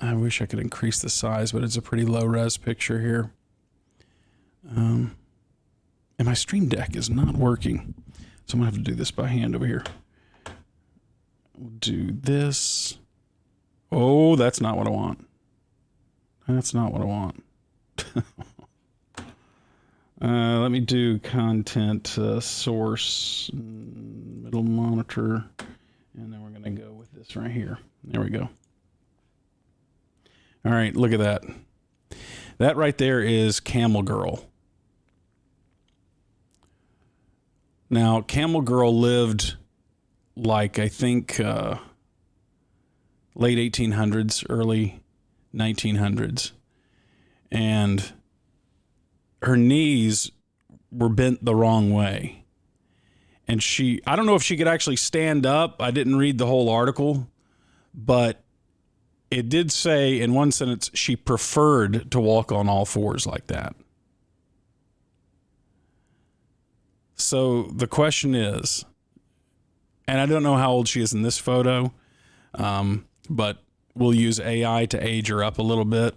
I wish I could increase the size, but it's a pretty low res picture here. And my Stream Deck is not working. So I'm going to have to do this by hand over here. We'll do this. Oh, that's not what I want. That's not what I want. Let me do content source, middle monitor, and then we're going to go with this right here. There we go. All right, look at that. That right there is Camel Girl. Now, Camel Girl lived like, I think, late 1800s, early 1900s. And her knees were bent the wrong way. And I don't know if she could actually stand up. I didn't read the whole article, but it did say in one sentence she preferred to walk on all fours like that. So the question is, and I don't know how old she is in this photo, but we'll use AI to age her up a little bit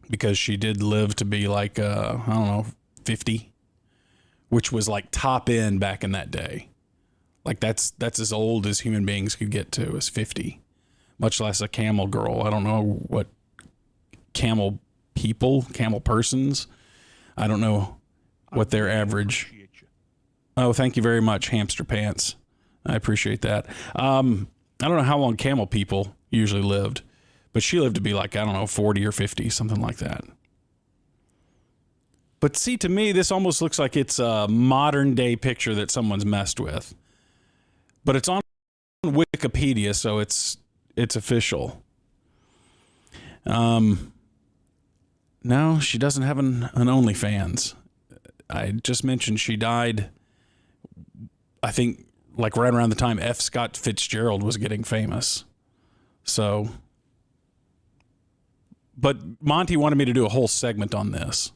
because she did live to be like, I don't know, 50, which was like top end back in that day. Like that's as old as human beings could get to, is 50, much less a camel girl. I don't know what camel persons. I don't know what their average. Oh, thank you very much, Hamster Pants. I appreciate that. I don't know how long camel people usually lived, but she lived to be like, I don't know, 40 or 50, something like that. But see, to me, this almost looks like it's a modern day picture that someone's messed with. But it's on Wikipedia, so it's official. No, she doesn't have an OnlyFans. I just mentioned she died, I think, like right around the time F. Scott Fitzgerald was getting famous. So, but Monty wanted me to do a whole segment on this,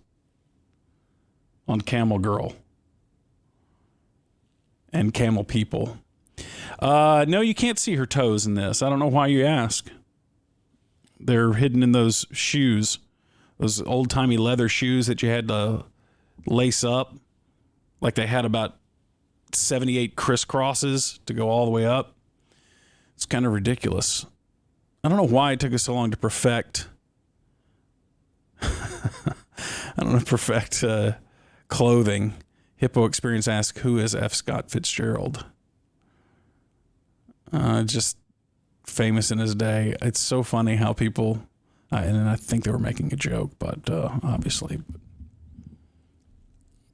on Camel Girl and camel people. No, you can't see her toes in this. I don't know why you ask. They're hidden in those shoes, those old-timey leather shoes that you had to lace up. Like they had about 78 crisscrosses to go all the way up. It's kind of ridiculous. I don't know why it took us so long to perfect. Clothing. Hippo Experience asks, who is F. Scott Fitzgerald? Just famous in his day. It's so funny how people, and I think they were making a joke, but obviously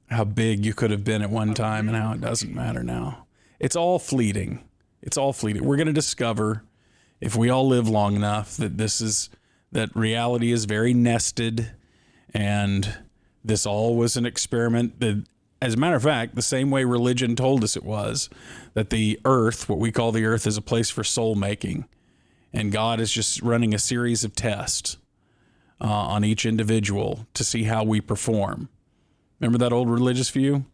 how big you could have been at one time and how it doesn't matter now. It's all fleeting. It's all fleeting. We're going to discover, if we all live long enough, that reality is very nested, and this all was an experiment that, as a matter of fact, the same way religion told us it was, that the earth, what we call the earth, is a place for soul making, and God is just running a series of tests on each individual to see how we perform. Remember that old religious view?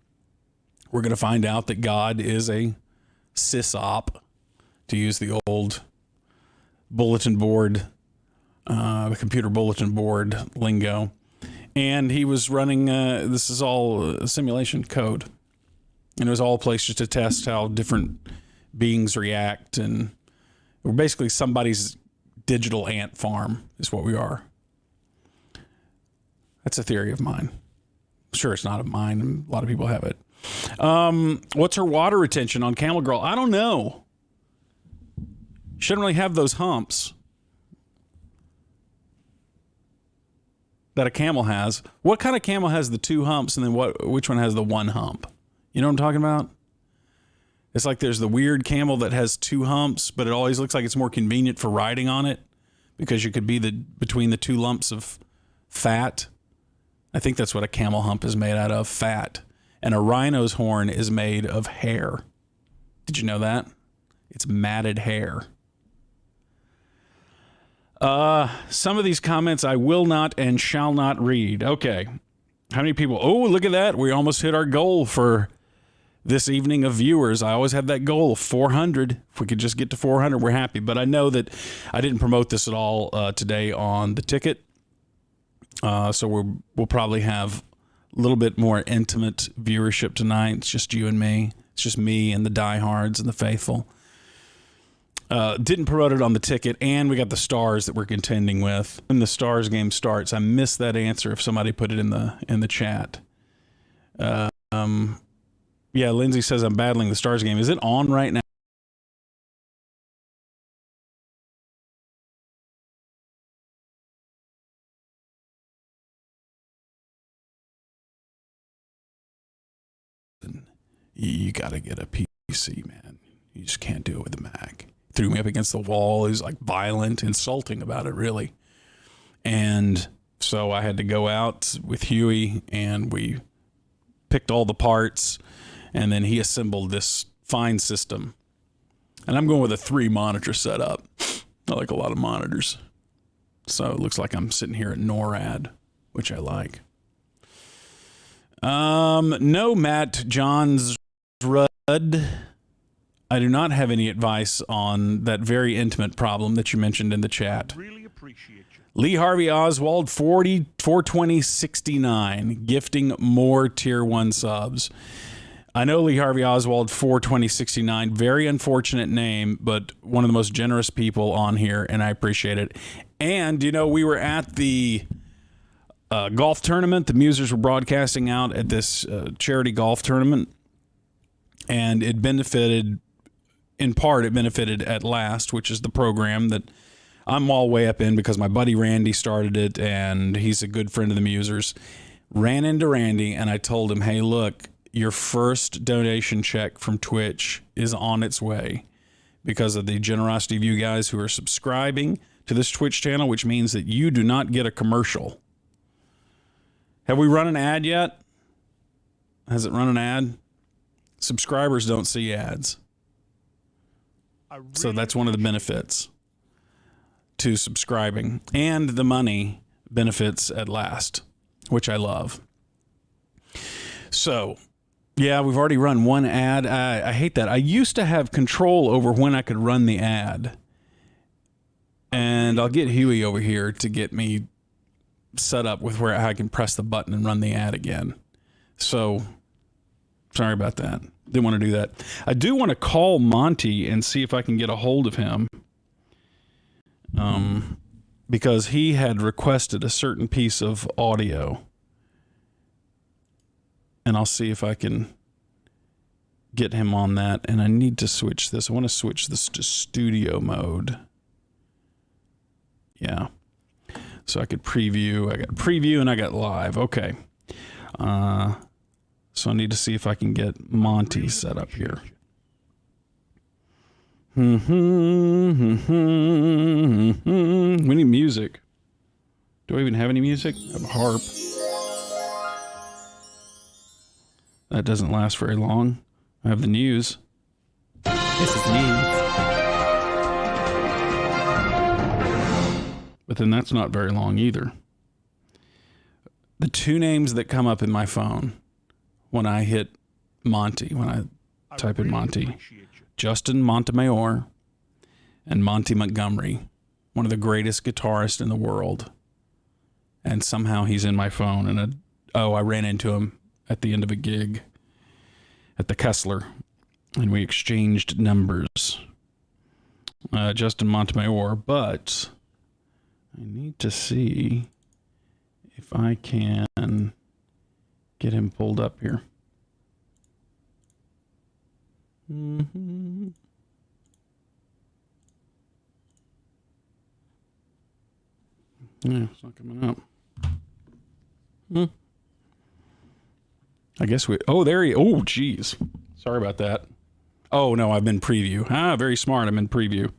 We're going to find out that God is a sysop, to use the old bulletin board, computer bulletin board lingo. And he was running, this is all simulation code. And it was all a place just to test how different beings react. And we're basically somebody's digital ant farm is what we are. That's a theory of mine. Sure, it's not of mine. A lot of people have it. What's her water retention on Camel Girl? I don't know. She doesn't really have those humps that a camel has. What kind of camel has the two humps, and then which one has the one hump? You know what I'm talking about? It's like there's the weird camel that has two humps, but it always looks like it's more convenient for riding on it because you could be between the two lumps of fat. I think that's what a camel hump is made out of, fat. And a rhino's horn is made of hair. Did you know that? It's matted hair. Some of these comments I will not and shall not read. Okay. How many people? Oh, look at that. We almost hit our goal for this evening of viewers. I always have that goal of 400. If we could just get to 400, we're happy. But I know that I didn't promote this at all today on the ticket. So we'll probably have a little bit more intimate viewership tonight. It's just you and me. It's just me and the diehards and the faithful. Didn't promote it on the ticket, and we got the stars that we're contending with. When the stars game starts, I missed that answer if somebody put it in the chat. Yeah, Lindsay says I'm battling the stars game. Is it on right now? You got to get a PC, man. You just can't do it with a Mac. Threw me up against the wall. He was like violent, insulting about it, really. And so I had to go out with Huey, and we picked all the parts, and then he assembled this fine system. And I'm going with a 3-monitor setup. I like a lot of monitors. So it looks like I'm sitting here at NORAD, which I like. No, Matt Johns Rudd. I do not have any advice on that very intimate problem that you mentioned in the chat. Really appreciate you. Lee Harvey Oswald, 42069, gifting more tier 1 subs. I know Lee Harvey Oswald, 42069, very unfortunate name, but one of the most generous people on here, and I appreciate it. And, you know, we were at the golf tournament. The Musers were broadcasting out at this charity golf tournament, and it benefited, in part, it benefited At Last, which is the program that I'm all way up in because my buddy Randy started it, and he's a good friend of the Musers. Ran into Randy, and I told him, hey, look, your first donation check from Twitch is on its way because of the generosity of you guys who are subscribing to this Twitch channel, which means that you do not get a commercial. Have we run an ad yet? Has it run an ad? Subscribers don't see ads. So that's one of the benefits to subscribing. And the money benefits At Last, which I love. So, yeah, we've already run one ad. I hate that. I used to have control over when I could run the ad. And I'll get Huey over here to get me set up with where I can press the button and run the ad again. So, sorry about that. Didn't want to do that. I do want to call Monty and see if I can get a hold of him. Because he had requested a certain piece of audio. And I'll see if I can get him on that. And I need to switch this. I want to switch this to studio mode. Yeah. So I could preview. I got preview and I got live. Okay. So I need to see if I can get Monty set up here. We need music. Do I even have any music? I have a harp. That doesn't last very long. I have the news. This is news. But then that's not very long either. The two names that come up in my phone when I hit Monty, when I type in Monty, Justin Montemayor and Monty Montgomery, one of the greatest guitarists in the world. And somehow he's in my phone. And I ran into him at the end of a gig at the Kessler, and we exchanged numbers. Justin Montemayor, but I need to see if I can get him pulled up here. Yeah, it's not coming up. I guess there he, oh, geez. Sorry about that. Oh, no, I'm in preview. Very smart. I'm in preview.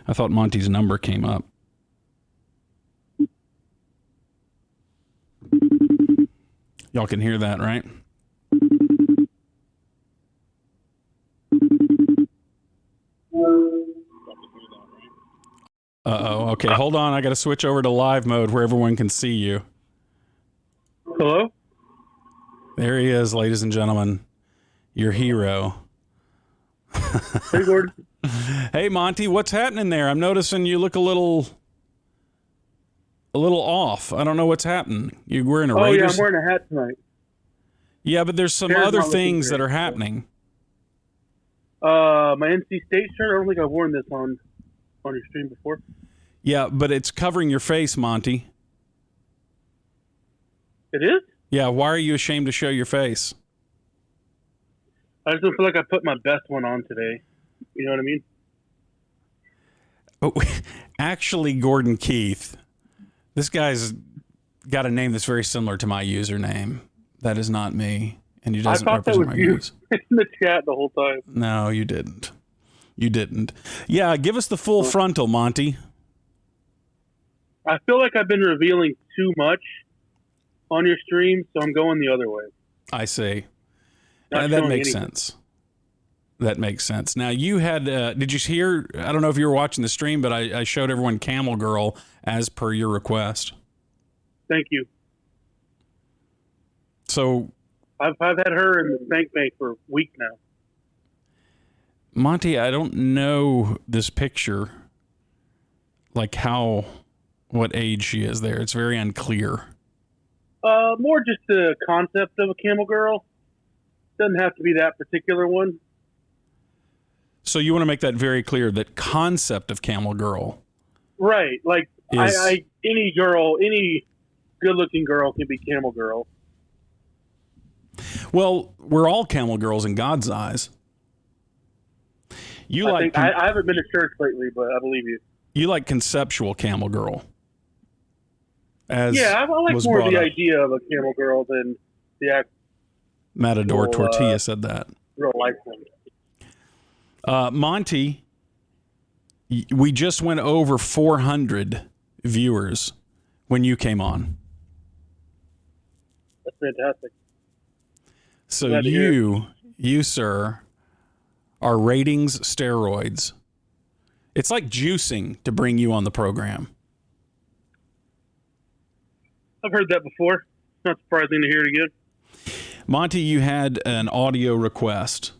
I thought Monty's number came up. Y'all can hear that, right? Uh-oh. Okay, hold on. I got to switch over to live mode where everyone can see you. Hello? There he is, ladies and gentlemen. Your hero. Hey, Gordon. Hey, Monty, what's happening there? I'm noticing you look a little off. I don't know what's happening. You're wearing a Raiders. Oh, yeah, I'm wearing a hat tonight. Yeah, but there's some other things that are happening. My NC State shirt, I don't think I've worn this on your stream before. Yeah, but it's covering your face, Monty. It is? Yeah, why are you ashamed to show your face? I just don't feel like I put my best one on today. You know what I mean? Oh, actually, Gordon Keith, this guy's got a name that's very similar to my username. That is not me, and he doesn't represent my use. In the chat the whole time. No, you didn't. You didn't. Yeah, give us the full frontal, Monty. I feel like I've been revealing too much on your stream, so I'm going the other way. I see. That makes sense. That makes sense. Now, you had, did you hear, I don't know if you were watching the stream, but I showed everyone Camel Girl as per your request. Thank you. So, I've had her in the spank bank for weeks now. Monty, I don't know this picture, like what age she is there. It's very unclear. More just the concept of a camel girl. Doesn't have to be that particular one. So you want to make that very clear, that concept of camel girl. Right. Like, any girl, any good-looking girl can be camel girl. Well, we're all camel girls in God's eyes. I haven't been to church lately, but I believe you. You like conceptual camel girl. I like more of the idea of a camel girl than the actual. Matador Tortilla said that. Real life one. Monty, we just went over 400 viewers when you came on. That's fantastic. So you, sir, are ratings steroids. It's like juicing to bring you on the program. I've heard that before. Not surprising to hear it again. Monty, you had an audio request.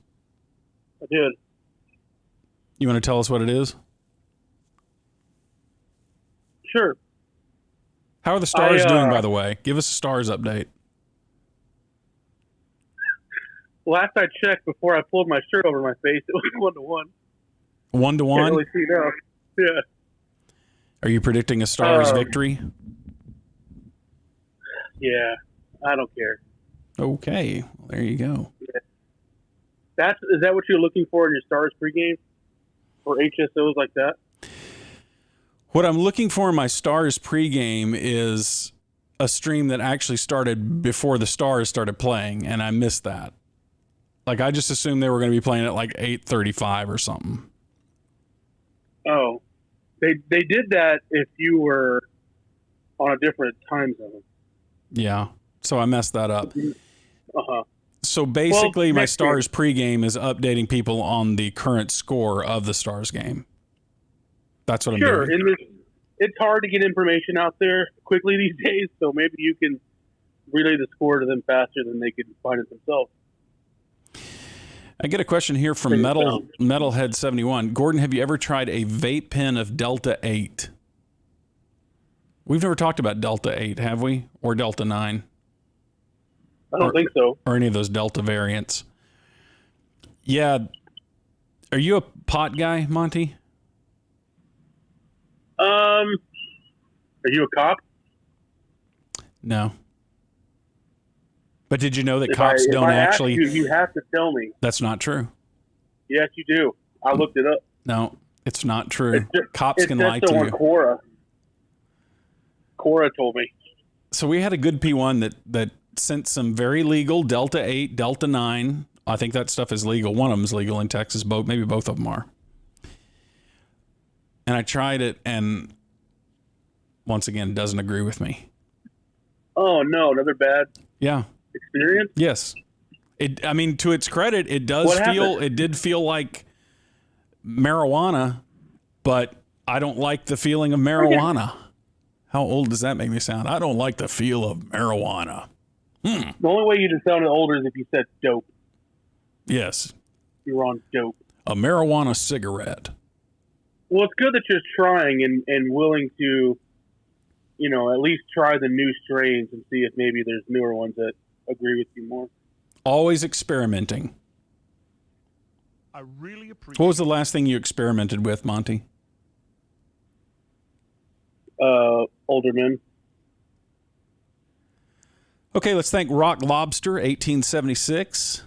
I did. You want to tell us what it is? Sure. How are the stars doing, by the way? Give us a stars update. Last I checked, before I pulled my shirt over my face, it was 1-1. 1-1? Can't really see now. Yeah. Are you predicting a Stars victory? Yeah, I don't care. Okay, well, there you go. Yeah. Is that what you're looking for in your Stars pregame? Or HSOs like that? What I'm looking for in my Stars pregame is a stream that actually started before the Stars started playing, and I missed that. Like, I just assumed they were going to be playing at like 8:35 or something. Oh. They did that if you were on a different time zone. Yeah, so I messed that up. Uh-huh. So basically, my Stars pregame is updating people on the current score of the Stars game. That's what I'm doing. Sure, and it's hard to get information out there quickly these days, so maybe you can relay the score to them faster than they can find it themselves. I get a question here from Metalhead71. Gordon, have you ever tried a vape pen of Delta 8? We've never talked about Delta 8, have we? Or Delta 9? I don't think so. Or any of those Delta variants. Yeah. Are you a pot guy, Monty? Are you a cop? No. But did you know that cops don't actually... You have to tell me. That's not true. Yes, you do. I looked it up. No, it's not true. Cops can lie to you. Cora told me. So we had a good P1 that sent some very legal Delta 8, Delta 9. I think that stuff is legal. One of them is legal in Texas. Maybe both of them are. And I tried it, and once again, doesn't agree with me. Oh, no. Another bad experience? Yes. I mean, to its credit, it did feel like marijuana, but I don't like the feeling of marijuana. How old does that make me sound? I don't like the feel of marijuana. The only way you'd have sounded older is if you said dope. Yes. You're on dope. A marijuana cigarette. Well, it's good that you're trying and willing to, at least try the new strains and see if maybe there's newer ones that agree with you more. Always experimenting. I really appreciate. What was the last thing you experimented with, Monty? Older men. Okay, let's thank Rock Lobster 1876.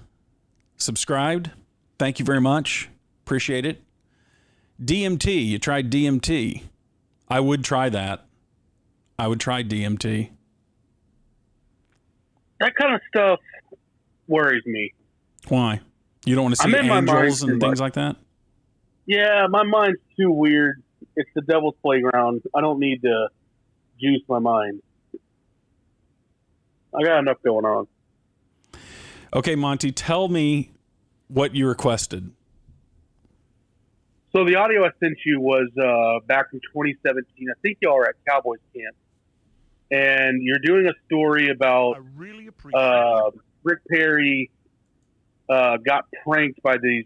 Subscribed. Thank you very much. Appreciate it. DMT. You tried DMT. I would try that. I would try DMT. That kind of stuff worries me. Why? You don't want to see angels and things like that? Yeah, my mind's too weird. It's the devil's playground. I don't need to juice my mind. I got enough going on. Okay, Monty, tell me what you requested. So the audio I sent you was back in 2017. I think y'all are at Cowboys camp. And you're doing a story about I really appreciate. Rick Perry got pranked by these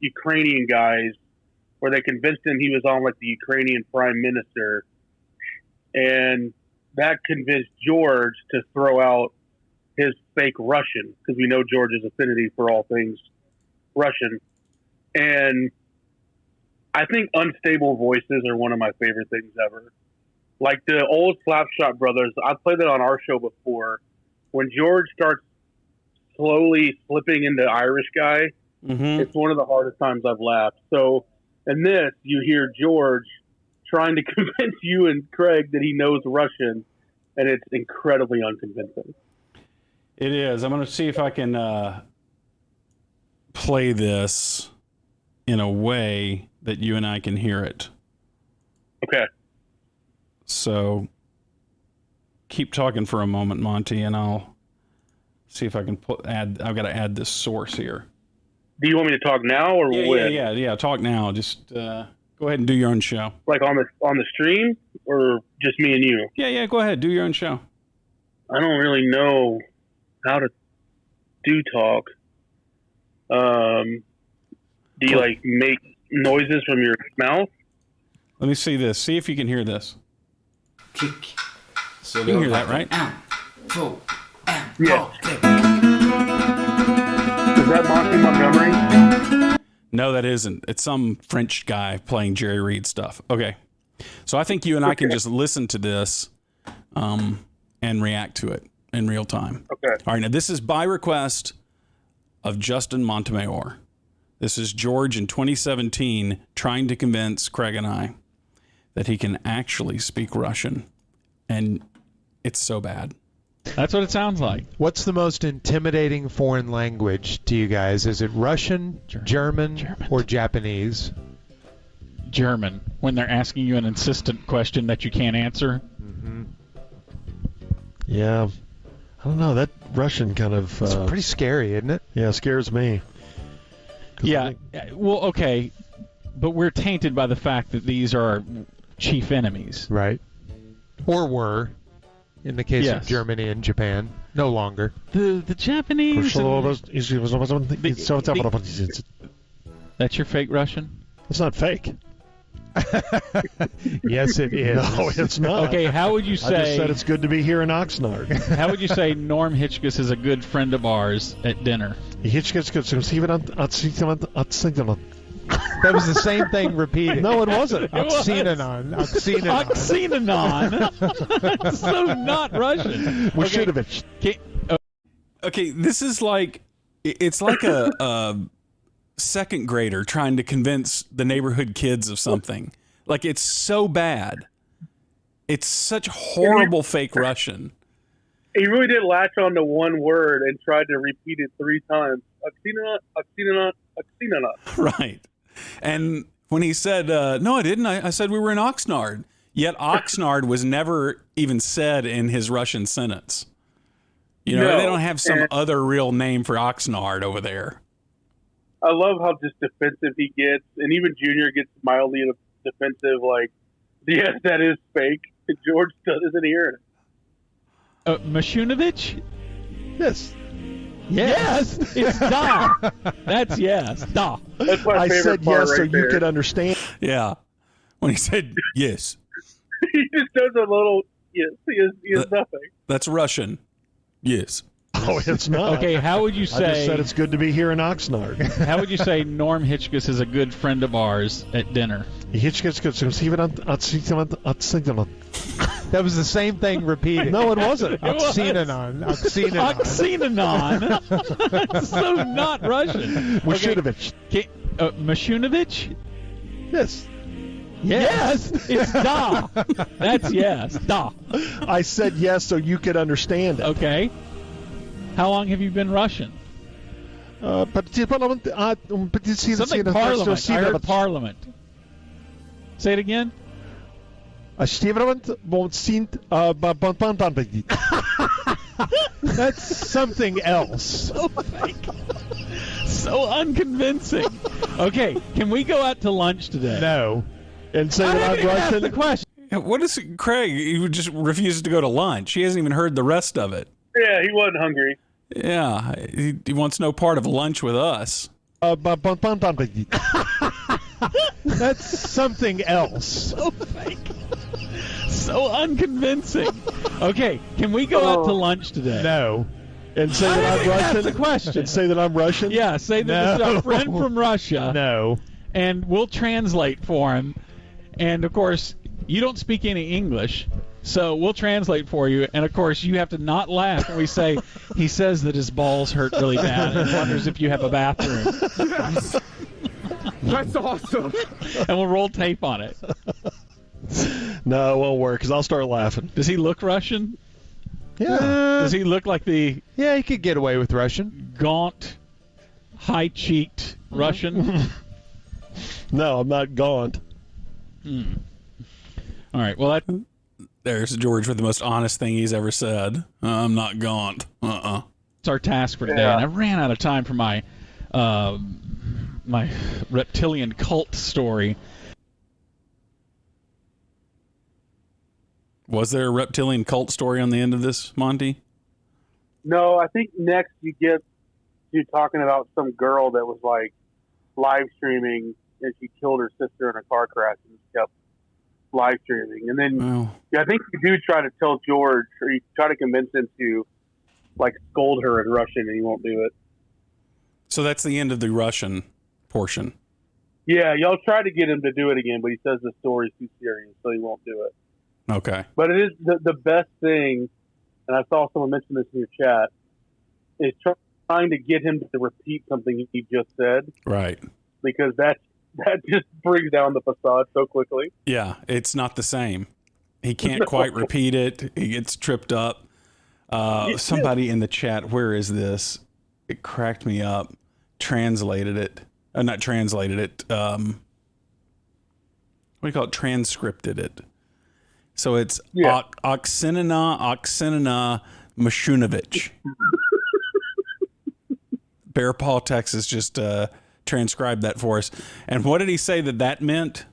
Ukrainian guys where they convinced him he was on like the Ukrainian prime minister. And that convinced George to throw out his fake Russian, because we know George's affinity for all things Russian. And I think unstable voices are one of my favorite things ever. Like the old Slapshot Brothers, I've played that on our show before. When George starts slowly slipping into Irish guy, it's one of the hardest times I've laughed. So in this, you hear George trying to convince you and Craig that he knows Russian, and it's incredibly unconvincing. It is. I'm going to see if I can play this in a way that you and I can hear it. Okay. So keep talking for a moment, Monty, and I'll see if I can I've got to add this source here. Do you want me to talk now or when? Yeah. Talk now. Just go ahead and do your own show. Like on the stream or just me and you? Yeah. Go ahead. Do your own show. I don't really know how to do talk. Do you like make noises from your mouth? Let me see this. See if you can hear this. Kick. So you can hear that, right? Yeah. Is that Monty Montgomery? No, that isn't. It's some French guy playing Jerry Reed stuff. Okay. So I think you and I can just listen to this and react to it in real time. Okay. All right. Now, this is by request of Justin Montemayor. This is George in 2017 trying to convince Craig and I that he can actually speak Russian. And it's so bad. That's what it sounds like. What's the most intimidating foreign language to you guys? Is it Russian, German, or Japanese? German, when they're asking you an insistent question that you can't answer. Mm-hmm. Yeah. I don't know. That Russian kind of... It's pretty scary, isn't it? Yeah, scares me. Yeah. Well, okay. But we're tainted by the fact that these are our chief enemies. Right. Or were, in the case of Germany and Japan. No longer. The Japanese... That's your fake Russian? It's not fake. Yes, it is. No, it's not. Okay, how would you say... I just said it's good to be here in Oxnard. How would you say Norm Hitchkus is a good friend of ours at dinner? That was the same thing repeated. No, it wasn't. Oxynonon. So not Russian. Washidovich. Okay, this is like... It's like a second grader trying to convince the neighborhood kids of something. Like, it's so bad. It's such horrible fake Russian. He really did latch on to one word and tried to repeat it 3 times. Oxynonon. Right. And when he said, no, I didn't. I said we were in Oxnard. Yet Oxnard was never even said in his Russian sentence. You know, they don't have some other real name for Oxnard over there. I love how just defensive he gets, and even Junior gets mildly defensive, like, yes, that is fake. And George isn't hearing it. Mashunovich? Yes. Yes, it's da. That's yes, da. That's my I favorite said part yes so right you there. could understand. Yeah. When he said yes. He just does a little. Yes, he is nothing. That's Russian. Yes. Oh, it's not. Okay, how would you I just said say? it's good to be here in Oxnard. How would you say Norm Hitchkus is a good friend of ours at dinner? That was the same thing repeated. No, it wasn't. Oxynonon. Oxynonon. So not Russian. Mashunovich. Mashunovich? Yes. Yes, it's da. That's yes, da. I said yes so you could understand it. Okay. How long have you been Russian? Something parliament. I heard parliament. Say it again. That's something else. So unconvincing. Okay, can we go out to lunch today? No. And say that I'm Ask the Russian. question. What is Craig? He just refuses to go to lunch. He hasn't even heard the rest of it. Yeah, he wasn't hungry. Yeah, he wants no part of lunch with us. That's something else. So unconvincing. Okay, can we go out to lunch today? No. And say that I'm Ask the Russian. question. And say that I'm Russian. Yeah, say that this is No. a friend from Russia. No. And we'll translate for him. And of course, you don't speak any English, so we'll translate for you. And of course, you have to not laugh when we say he says that his balls hurt really bad and wonders if you have a bathroom. That's awesome. And we'll roll tape on it. No, it won't work because I'll start laughing. Does he look Russian? Yeah. Does he look like the Yeah, you could get away with Russian. gaunt, high-cheeked Russian? No, I'm not gaunt. All right. Well, There's George with the most honest thing he's ever said. I'm not gaunt. that's our task for today. Yeah. And I ran out of time for my my reptilian cult story. Was there a reptilian cult story on the end of this, Monty? No, I think next you get you talking about some girl that was like live streaming and she killed her sister in a car crash and just kept live streaming. And then Well, I think you do try to tell George or you try to convince him to like scold her in Russian and he won't do it. so that's the end of the Russian portion. Yeah, y'all try to get him to do it again, but he says the story's too serious, so he won't do it. Okay. But it is the best thing, and I saw someone mention this in your chat, is trying to get him to repeat something he just said, Right. because that just brings down the facade so quickly. Yeah, it's not the same. He can't quite repeat it. He gets tripped up. Somebody in the chat, where is this? It cracked me up. Translated it. Not translated it. What do you call it? Transcripted it. So it's Yeah. Oxenina Mashunovich. Bear Paw, Texas just transcribed that for us. And what did he say that meant?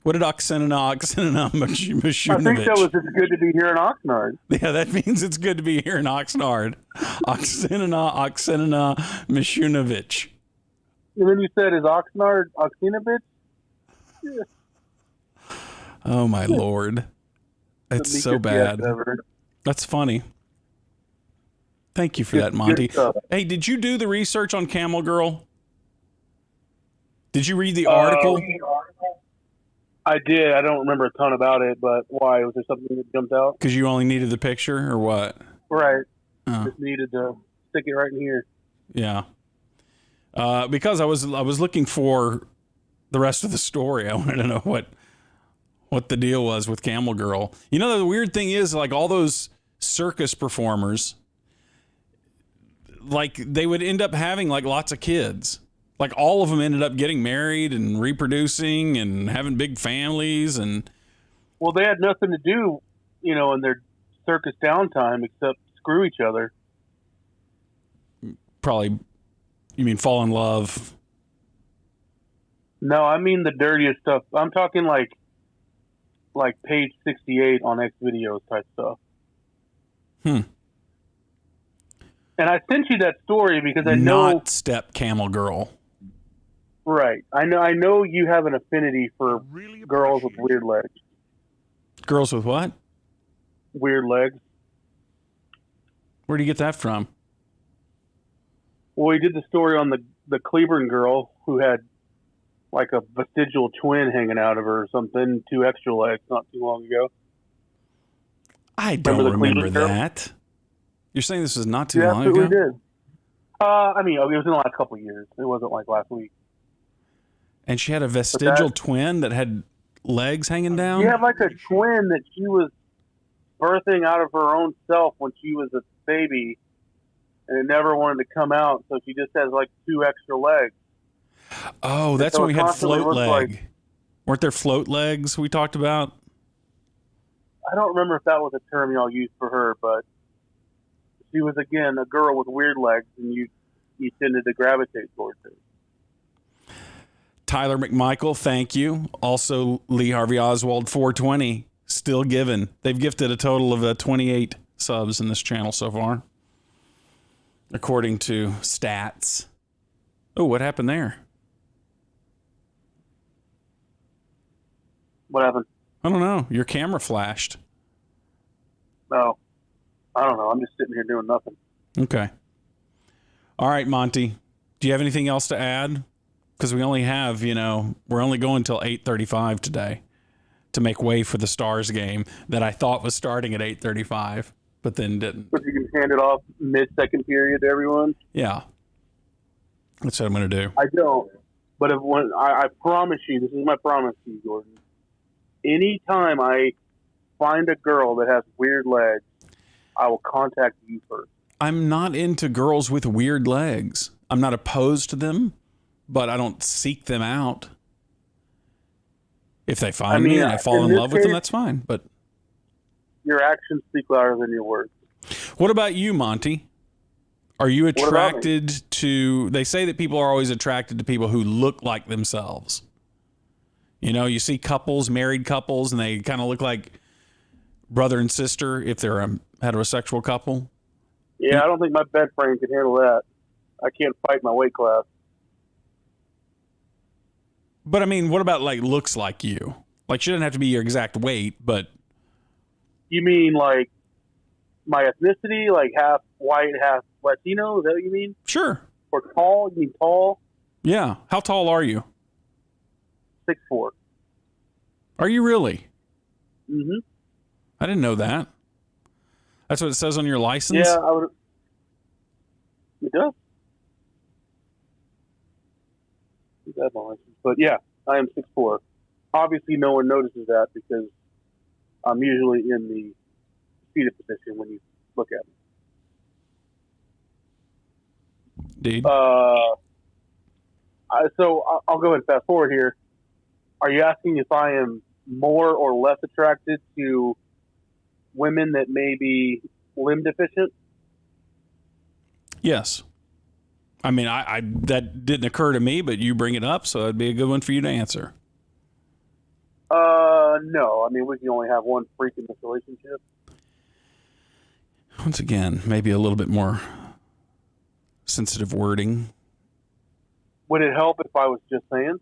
What did Oxenina Mashunovich? I think that was it's good to be here in Oxnard. Yeah, that means it's good to be here in Oxnard. Oxenina Mashunovich. And then you said, is Oxnard Oxinovich? Oh, my Lord. It's so bad. That's funny. Thank you for that, Monty. Hey, did you do the research on Camel Girl? Did you read the article? I did. I don't remember a ton about it, but why? Was there something that jumped out? Because you only needed the picture, or what? Right. Oh. Just needed to stick it right in here. Yeah. Because I was looking for the rest of the story. I wanted to know what the deal was with Camel Girl. You know, the weird thing is, like, all those circus performers, like, they would end up having like lots of kids. Like, all of them ended up getting married and reproducing and having big families. And Well, they had nothing to do, in their circus downtime except screw each other. probably, you mean fall in love? No, I mean the dirtiest stuff. I'm talking like page 68 on X videos type stuff. And I sent you that story because I know. Not step camel girl. Right. I know you have an affinity for Really girls with appreciate weird legs. Girls with what? Weird legs. Where do you get that from? Well, we did the story on the Cleburne girl who had like a vestigial twin hanging out of her or something, 2 extra legs not too long ago. I don't Remember the remember Cleveland girl? that. You're saying this was not too You long absolutely ago? did. I mean, it was in the last couple of years. It wasn't like last week. And she had a vestigial twin that had legs hanging down? She had like a twin that she was birthing out of her own self when she was a baby, and it never wanted to come out, so she just has like 2 extra legs. Oh, that's so when we had constantly float looks leg. like- Weren't there float legs we talked about? I don't remember if that was a term y'all used for her, but she was, again, a girl with weird legs, and you tended to gravitate towards her. Tyler McMichael, thank you. Also, Lee Harvey Oswald, 420, still given. They've gifted a total of 28 subs in this channel so far, according to stats. Oh, what happened there? What happened? I don't know. Your camera flashed. No. I don't know. I'm just sitting here doing nothing. Okay. All right, Monty. Do you have anything else to add? Because we only have, we're only going till 8:35 today to make way for the Stars game that I thought was starting at 8:35, but then didn't. But you can hand it off mid-second period to everyone? Yeah. That's what I'm going to do. I don't. But I promise you, this is my promise to you, Gordon. Anytime I find a girl that has weird legs, I will contact you first. I'm not into girls with weird legs. I'm not opposed to them, but I don't seek them out. If they find me and I fall in love with them, that's fine. But your actions speak louder than your words. What about you, Monty? Are you attracted to... They say that people are always attracted to people who look like themselves. You see couples, married couples, and they kind of look like brother and sister if they're a heterosexual couple. Yeah, I don't think my bed frame can handle that. I can't fight my weight class. But I mean, what about like looks like you? Like, she doesn't have to be your exact weight, but... You mean like my ethnicity, like half white, half Latino? Is that what you mean? Sure. Or tall? You mean tall? Yeah. How tall are you? 6'4". Are you really? Mm-hmm. I didn't know that. That's what it says on your license? Yeah, I would. It does. It's that my license. But yeah, I am 6'4". Obviously, no one notices that because I'm usually in the seated position when you look at me. Dude. So I'll go ahead and fast forward here. Are you asking if I am more or less attracted to women that may be limb deficient? Yes. I mean, I that didn't occur to me, but you bring it up, so it'd be a good one for you to answer. No. I mean, we can only have one freak in this relationship. Once again, maybe a little bit more sensitive wording. Would it help if I was just saying?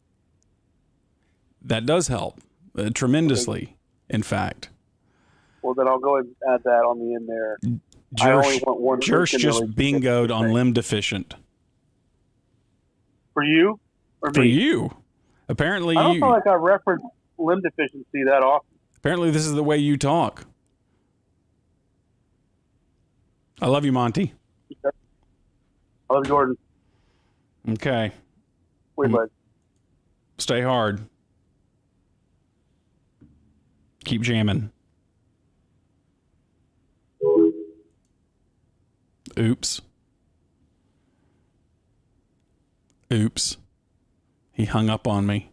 That does help tremendously, in fact. Well, then I'll go ahead and add that on the end there. I only want one Jersh freak in the just relationship. bingoed on limb deficient. For you? Or For me? you. Apparently I don't feel like I reference limb deficiency that often. Apparently this is the way you talk. I love you, Monty. I love Jordan. Okay. Weird leg. Stay hard. Keep jamming. Oops. Oops. He hung up on me.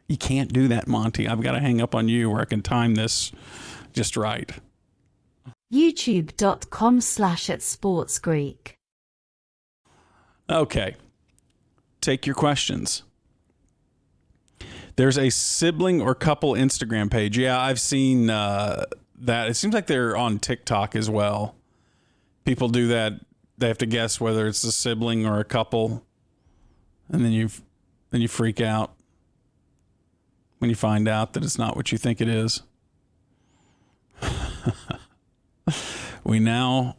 You can't do that, Monty. I've got to hang up on you where I can time this just right. YouTube.com/@sportsgreek. Okay. Take your questions. There's a sibling or couple Instagram page. Yeah, I've seen that. It seems like they're on TikTok as well. People do that. they have to guess whether it's a sibling or a couple, and then you freak out when you find out that it's not what you think it is. We know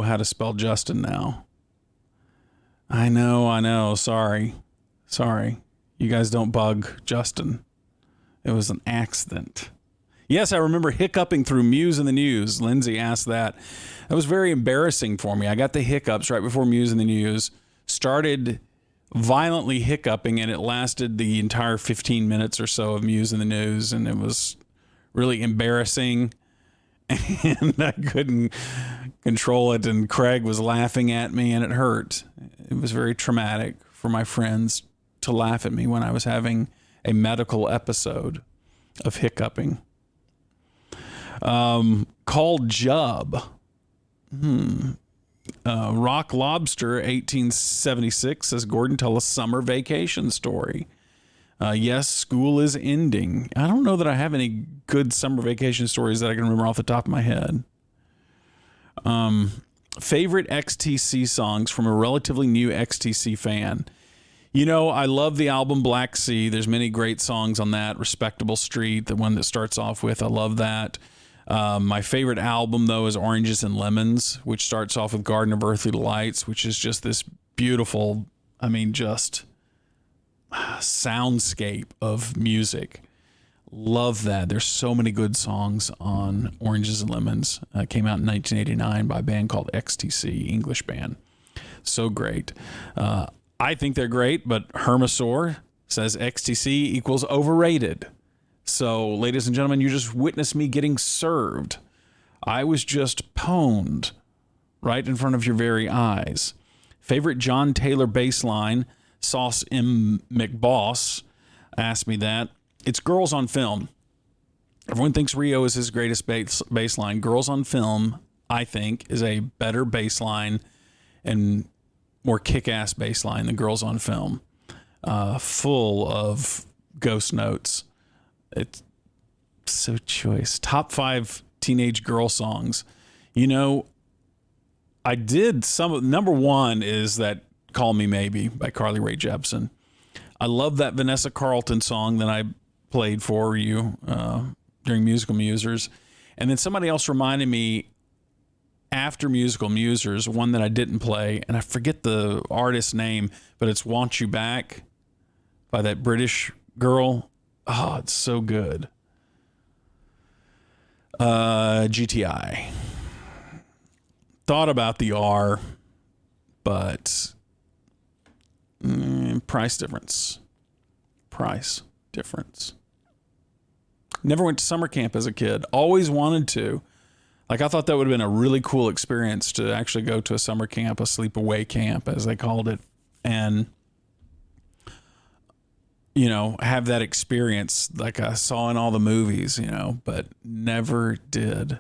how to spell Justin now. I know. Sorry. You guys don't bug Justin. It was an accident. Yes, I remember hiccuping through Muse in the News. Lindsay asked that. That was very embarrassing for me. I got the hiccups right before Muse in the News. Started violently hiccuping, and it lasted the entire 15 minutes or so of Muse in the News, and it was really embarrassing. And I couldn't control it, and Craig was laughing at me, and it hurt. It was very traumatic for my friends to laugh at me when I was having a medical episode of hiccuping. Called Jub. Rock Lobster 1876 says, Gordon, tell a summer vacation story. Yes, school is ending. I don't know that I have any good summer vacation stories that I can remember off the top of my head. Favorite XTC songs from a relatively new XTC fan. You know, I love the album Black Sea. There's many great songs on that. Respectable Street, the one that starts off with, I love that. My favorite album, though, is Oranges and Lemons, which starts off with Garden of Earthly Delights, which is just this beautiful, just soundscape of music. Love that. There's so many good songs on Oranges and Lemons. Came out in 1989 by a band called XTC, English band. So great. I think they're great, but Hermasaur says XTC equals overrated. So, ladies and gentlemen, you just witnessed me getting served. I was just pwned right in front of your very eyes. Favorite John Taylor bass line, Sauce M. McBoss asked me that. It's Girls on Film. Everyone thinks Rio is his greatest bass line. Girls on Film, I think, is a better bass line and more kick-ass bass line than Girls on Film. Full of ghost notes. It's so choice. Top 5 teenage girl songs. You know, I did number 1 is that Call Me Maybe by Carly Rae Jepsen. I love that Vanessa Carlton song that I played for you during Musical Musers. And then somebody else reminded me after Musical Musers, one that I didn't play, and I forget the artist's name, but it's Want You Back by that British girl. Oh, it's so good. GTI. Thought about the R, but price difference. Never went to summer camp as a kid. Always wanted to. Like, I thought that would have been a really cool experience to actually go to a summer camp, a sleepaway camp, as they called it, and have that experience like I saw in all the movies, but never did.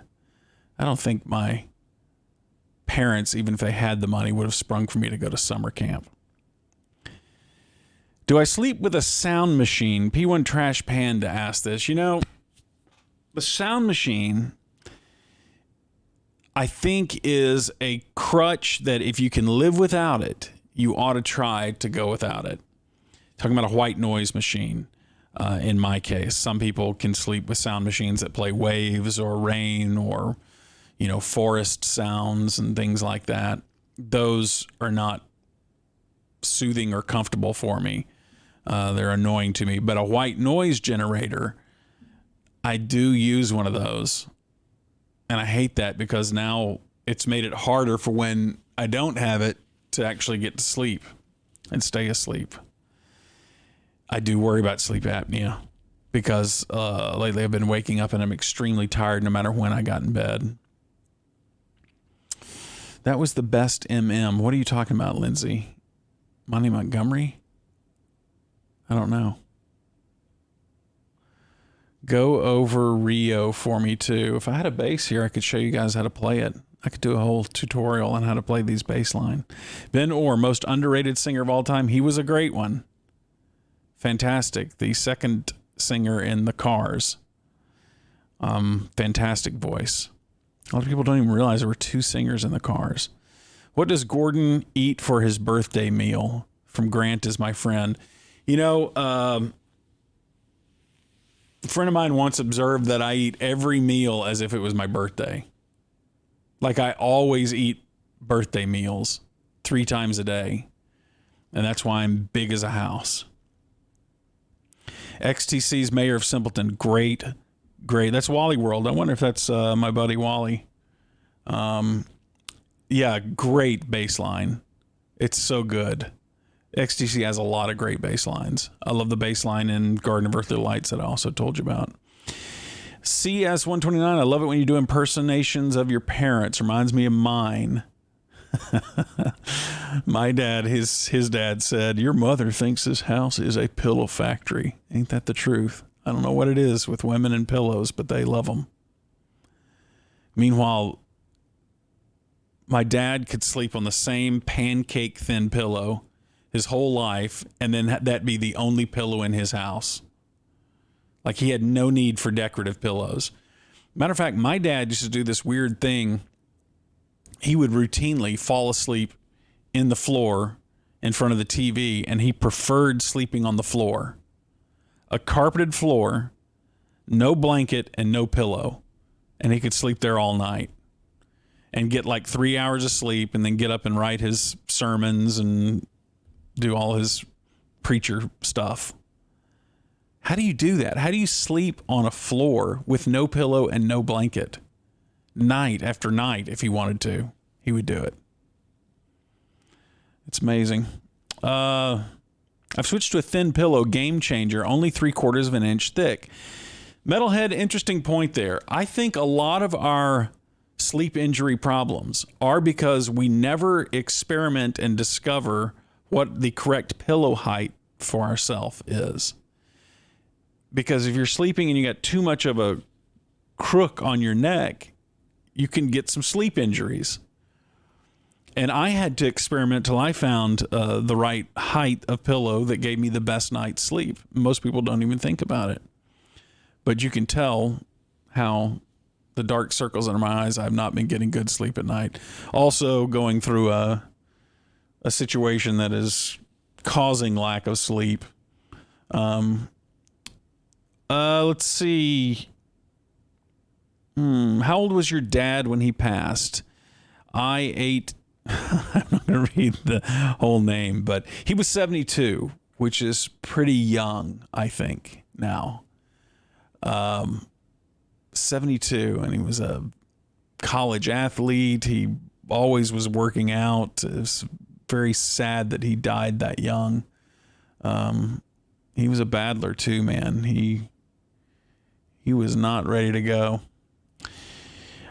I don't think my parents, even if they had the money, would have sprung for me to go to summer camp. Do I sleep with a sound machine? P1 Trash Panda asked this. The sound machine, I think, is a crutch that if you can live without it, you ought to try to go without it. Talking about a white noise machine, in my case. Some people can sleep with sound machines that play waves or rain or, forest sounds and things like that. Those are not soothing or comfortable for me. They're annoying to me. But a white noise generator, I do use one of those. And I hate that because now it's made it harder for when I don't have it to actually get to sleep and stay asleep. I do worry about sleep apnea because lately I've been waking up and I'm extremely tired no matter when I got in bed. That was the best MM. What are you talking about, Lindsay? Monty Montgomery? I don't know. Go over Rio for me too. If I had a bass here, I could show you guys how to play it. I could do a whole tutorial on how to play these bass line. Ben Orr, most underrated singer of all time. He was a great one. Fantastic. The second singer in the Cars. Fantastic voice. A lot of people don't even realize there were 2 singers in the Cars. What does Gordon eat for his birthday meal? From Grant is my friend. You know, a friend of mine once observed that I eat every meal as if it was my birthday. Like I always eat birthday meals 3 times a day. And that's why I'm big as a house. XTC's Mayor of Simpleton. Great. That's Wally World. I wonder if that's my buddy Wally. Yeah, great bass line. It's so good. XTC has a lot of great bass lines. I love the bass line in Garden of Earthly Lights that I also told you about. CS129, I love it when you do impersonations of your parents. Reminds me of mine. My dad, his dad said, your mother thinks this house is a pillow factory. Ain't that the truth? I don't know what it is with women and pillows, but they love them. Meanwhile, my dad could sleep on the same pancake thin pillow his whole life, and then that be the only pillow in his house. Like he had no need for decorative pillows. Matter of fact, my dad used to do this weird thing. He would routinely fall asleep in the floor in front of the TV, and he preferred sleeping on the floor. A carpeted floor, no blanket, and no pillow. And he could sleep there all night and get like 3 hours of sleep and then get up and write his sermons and do all his preacher stuff. How do you do that? How do you sleep on a floor with no pillow and no blanket? Night after night, if he wanted to, he would do it. It's amazing. I've switched to a thin pillow, game changer, only 3/4 of an inch thick. Metalhead, interesting point there. I think a lot of our sleep injury problems are because we never experiment and discover what the correct pillow height for ourselves is. Because if you're sleeping and you got too much of a crook on your neck, you can get some sleep injuries. And I had to experiment till I found the right height of pillow that gave me the best night's sleep. Most people don't even think about it. But you can tell how the dark circles under my eyes, I've not been getting good sleep at night. Also going through a situation that is causing lack of sleep. Let's see. How old was your dad when he passed? I'm not going to read the whole name, but he was 72, which is pretty young, I think, now. 72, and he was a college athlete. He always was working out. It's very sad that he died that young. He was a battler too, man. He was not ready to go.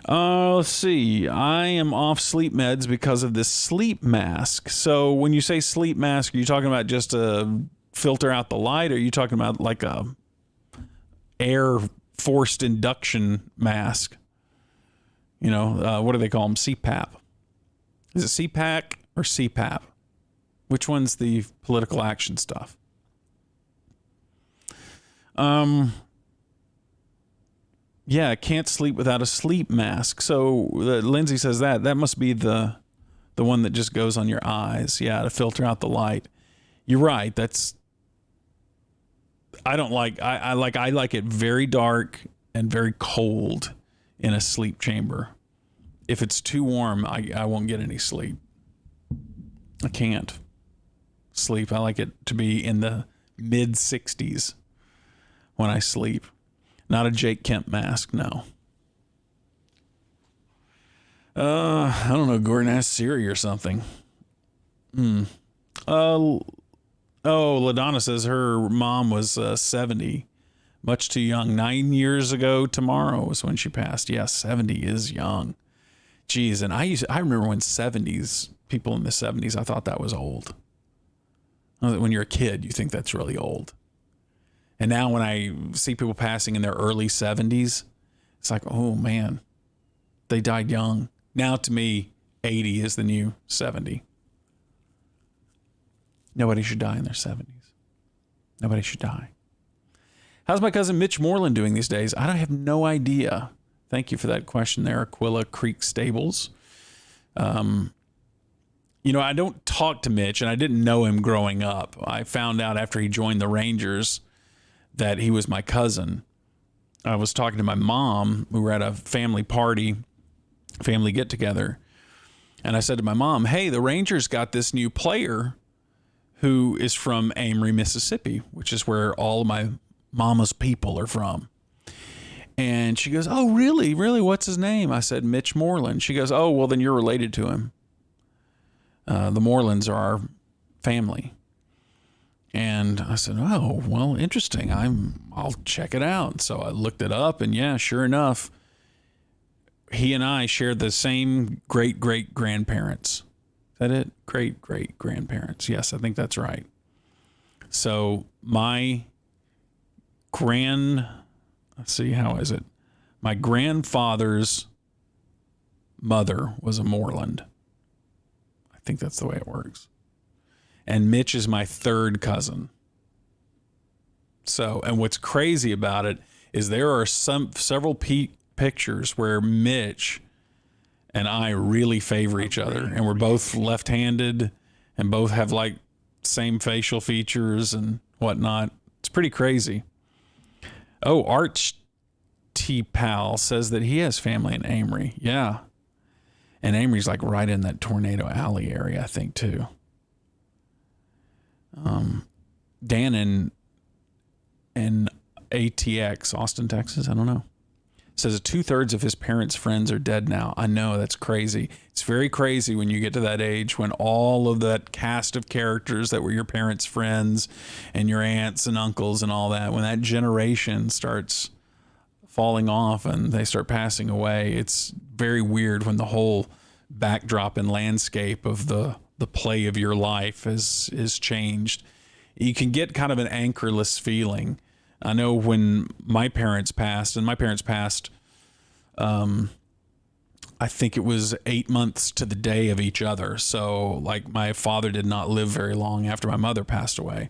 Let's see. I am off sleep meds because of this sleep mask. So when you say sleep mask, are you talking about just a filter out the light, or are you talking about like a air forced induction mask? You know, what do they call them? CPAP. Is it CPAC or CPAP? Which one's the political action stuff? Yeah, I can't sleep without a sleep mask. So Lindsay says that must be the one that just goes on your eyes. Yeah, to filter out the light. You're right. I like it very dark and very cold in a sleep chamber. If it's too warm, I won't get any sleep. I can't sleep. I like it to be in the mid 60s when I sleep. Not a Jake Kemp mask, no. I don't know. Gordon asked Siri or something. LaDonna says her mom was 70. Much too young. 9 years ago tomorrow was when she passed. Yes, 70 is young. Geez, and I remember when people in the 70s, I thought that was old. When you're a kid, you think that's really old. And now when I see people passing in their early 70s, it's like, oh, man, they died young. Now, to me, 80 is the new 70. Nobody should die in their 70s. Nobody should die. How's my cousin Mitch Moreland doing these days? I have no idea. Thank you for that question there, Aquila Creek Stables. I don't talk to Mitch, and I didn't know him growing up. I found out after he joined the Rangers that he was my cousin. I was talking to my mom. We were at a family party, family get-together, and I said to my mom, hey, the Rangers got this new player who is from Amory, Mississippi, which is where all of my mama's people are from. And she goes, oh, really? Really? What's his name? I said, Mitch Moreland. She goes, oh, well, then you're related to him. The Morelands are our family. And I said, oh, well, interesting. I'll check it out. So I looked it up, and yeah, sure enough, he and I shared the same great-great-grandparents. Is that it? Great-great-grandparents. Yes, I think that's right. So my let's see, how is it? My grandfather's mother was a Moreland. I think that's the way it works. And Mitch is my third cousin. So, and what's crazy about it is there are several pictures where Mitch and I really favor each other, and we're both left-handed and both have like same facial features and whatnot. It's pretty crazy. Oh, Arch T. Pal says that he has family in Amory. Yeah. And Amory's like right in that Tornado Alley area, I think, too. Dan in ATX, Austin, Texas, I don't know, says 2/3 of his parents' friends are dead now. I know, that's crazy. It's very crazy when you get to that age when all of that cast of characters that were your parents' friends and your aunts and uncles and all that, when that generation starts falling off and they start passing away, it's very weird when the whole backdrop and landscape of the play of your life is changed. You can get kind of an anchorless feeling. I know when my parents passed, I think it was 8 months to the day of each other. So like my father did not live very long after my mother passed away.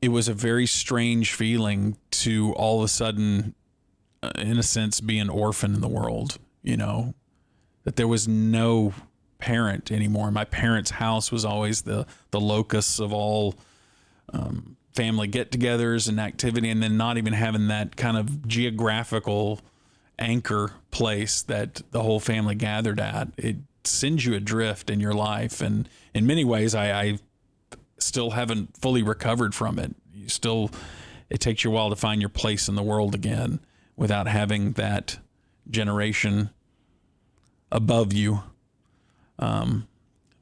It was a very strange feeling to all of a sudden, in a sense, be an orphan in the world, that there was no parent anymore. My parents' house was always the locus of all family get-togethers and activity, and then not even having that kind of geographical anchor place that the whole family gathered at. It sends you adrift in your life, and in many ways I still haven't fully recovered from it. It takes you a while to find your place in the world again without having that generation above you.